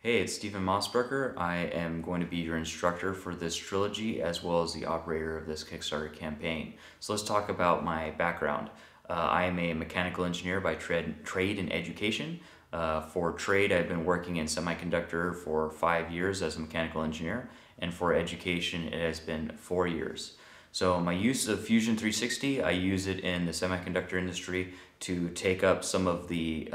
Hey, it's Stephen Mossberger. I am going to be your instructor for this trilogy as well as the operator of this Kickstarter campaign. So let's talk about my background. I am a mechanical engineer by trade and education. For trade, I've been working in semiconductor for 5 years as a mechanical engineer, and for education, it has been 4 years. So my use of Fusion 360, I use it in the semiconductor industry to take up some of the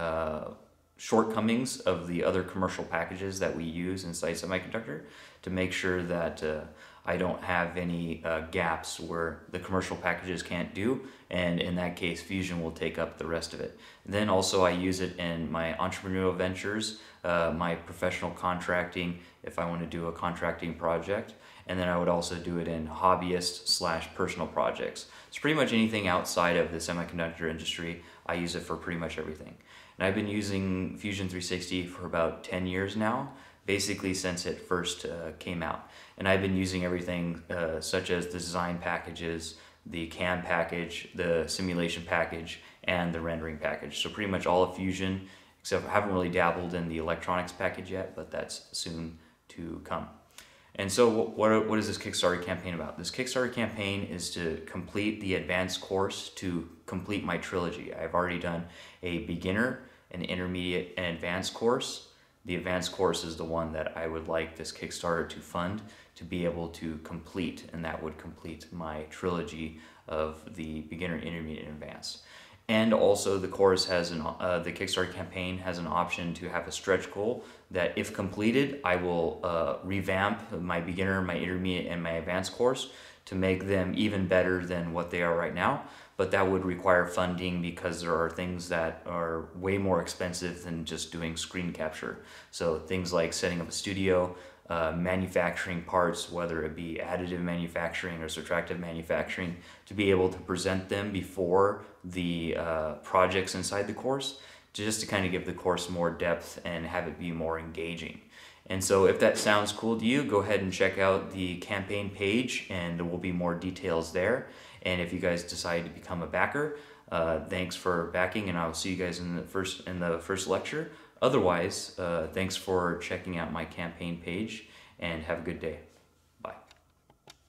shortcomings of the other commercial packages that we use inside semiconductor to make sure that I don't have any gaps where the commercial packages can't do, and in that case Fusion will take up the rest of it. And then also I use it in my entrepreneurial ventures, my professional contracting if I want to do a contracting project, and then I would also do it in hobbyist / personal projects. So pretty much anything outside of the semiconductor industry, I use it for pretty much everything. And I've been using Fusion 360 for about 10 years now, basically since it first came out. And I've been using everything such as the design packages, the CAM package, the simulation package, and the rendering package. So pretty much all of Fusion, except I haven't really dabbled in the electronics package yet, but that's soon to come. And so what is this Kickstarter campaign about? This Kickstarter campaign is to complete the advanced course to complete my trilogy. I've already done a beginner, an intermediate, and advanced course. The advanced course is the one that I would like this Kickstarter to fund to be able to complete, and that would complete my trilogy of the beginner, intermediate, and advanced. And also the course has the Kickstarter campaign has an option to have a stretch goal that if completed, I will revamp my beginner, my intermediate, and my advanced course to make them even better than what they are right now. But that would require funding because there are things that are way more expensive than just doing screen capture. So things like setting up a studio, manufacturing parts, whether it be additive manufacturing or subtractive manufacturing, to be able to present them before the projects inside the course, just to kind of give the course more depth and have it be more engaging. And so if that sounds cool to you, go ahead and check out the campaign page and there will be more details there. And if you guys decide to become a backer, thanks for backing, and I'll see you guys in the first lecture. Otherwise, thanks for checking out my campaign page, and have a good day.